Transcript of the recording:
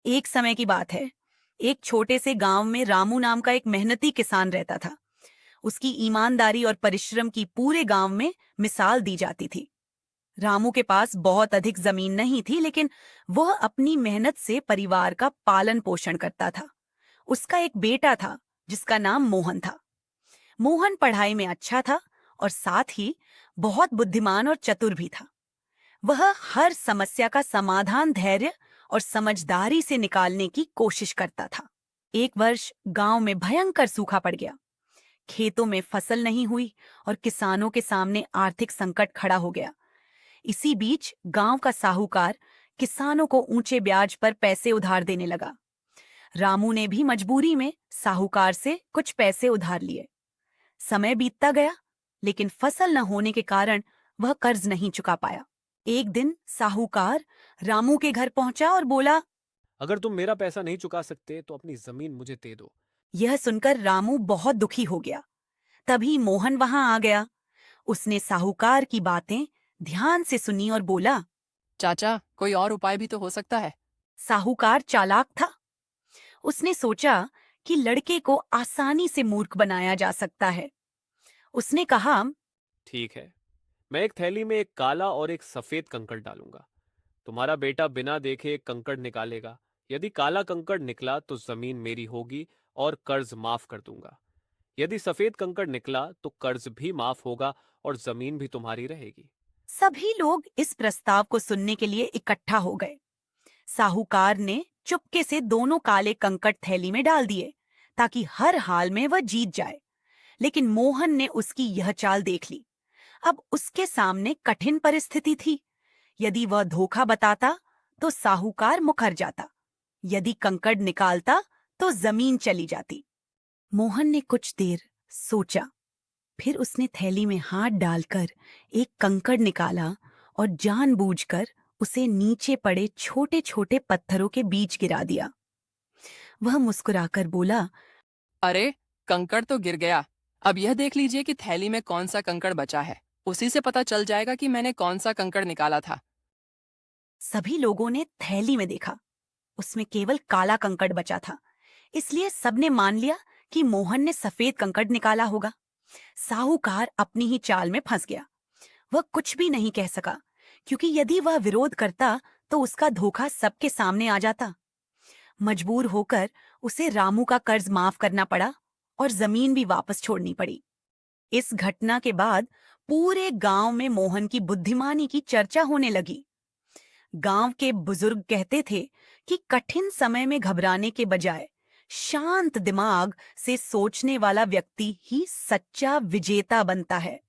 एक समय की बात है। एक छोटे से गांव में रामू नाम का एक मेहनती किसान रहता था। उसकी ईमानदारी और परिश्रम की पूरे गांव में मिसाल दी जाती थी। रामू के पास बहुत अधिक जमीन नहीं थी, लेकिन वह अपनी मेहनत से परिवार का पालन पोषण करता था। उसका एक बेटा था जिसका नाम मोहन था। मोहन पढ़ाई में अच्छा था और साथ ही बहुत बुद्धिमान और चतुर भी था। वह हर समस्या का समाधान धैर्य और समझदारी से निकालने की कोशिश करता था। एक वर्ष गांव में भयंकर सूखा पड़ गया। खेतों में फसल नहीं हुई और किसानों के सामने आर्थिक संकट खड़ा हो गया। इसी बीच गांव का साहूकार किसानों को ऊंचे ब्याज पर पैसे उधार देने लगा। रामू ने भी मजबूरी में साहूकार से कुछ पैसे उधार लिए। समय बीतता गया, लेकिन फसल न होने के कारण वह कर्ज नहीं चुका पाया। एक दिन साहूकार रामू के घर पहुंचा और बोला। अगर तुम मेरा पैसा नहीं चुका सकते तो अपनी जमीन मुझे दे दो। यह सुनकर रामू बहुत दुखी हो गया। तभी मोहन वहां आ गया। उसने साहूकार की बातें ध्यान से सुनी और बोला। चाचा, कोई और उपाय भी तो हो सकता है। साहूकार चालाक था। उसने सोचा कि लड़के को आसानी से मूर्ख बनाया जा सकता है। उसने कहा। ठीक है, मैं एक थैली में एक काला और एक सफेद कंकड़ डालूंगा। तुम्हारा बेटा बिना देखे एक कंकड़ निकालेगा। यदि काला कंकड़ निकला तो जमीन मेरी होगी और कर्ज माफ कर दूंगा। यदि सफेद कंकड़ निकला तो कर्ज भी माफ होगा और जमीन भी तुम्हारी रहेगी। सभी लोग इस प्रस्ताव को सुनने के लिए इकट्ठा हो गए। साहूकार ने चुपके से दोनों काले कंकड़ थैली में डाल दिए ताकि हर हाल में वह जीत जाए। लेकिन मोहन ने उसकी यह चाल देख ली। अब उसके सामने कठिन परिस्थिति थी। यदि वह धोखा बताता तो साहूकार मुकर जाता। यदि कंकड़ निकालता तो जमीन चली जाती। मोहन ने कुछ देर सोचा। फिर उसने थैली में हाथ डालकर एक कंकड़ निकाला और जानबूझकर उसे नीचे पड़े छोटे छोटे पत्थरों के बीच गिरा दिया। वह मुस्कुराकर बोला। अरे, कंकड़ तो गिर गया। अब यह देख लीजिए कि थैली में कौन सा कंकड़ बचा है। उसी से पता चल जाएगा कि मैंने कौन सा कंकड़ निकाला था। सभी लोगों ने थैली में देखा। उसमें केवल काला कंकड़ बचा था। इसलिए सबने मान लिया कि मोहन ने सफेद कंकड़ निकाला होगा। साहूकार अपनी ही चाल में फंस गया। वह कुछ भी नहीं कह सका, क्योंकि यदि वह विरोध करता तो उसका धोखा सबके सामने आ जाता। मजबूर होकर उसे रामू का कर्ज माफ करना पड़ा और जमीन भी वापस छोड़नी पड़ी। इस घटना के बाद पूरे गांव में मोहन की बुद्धिमानी की चर्चा होने लगी। गांव के बुजुर्ग कहते थे कि कठिन समय में घबराने के बजाय शांत दिमाग से सोचने वाला व्यक्ति ही सच्चा विजेता बनता है।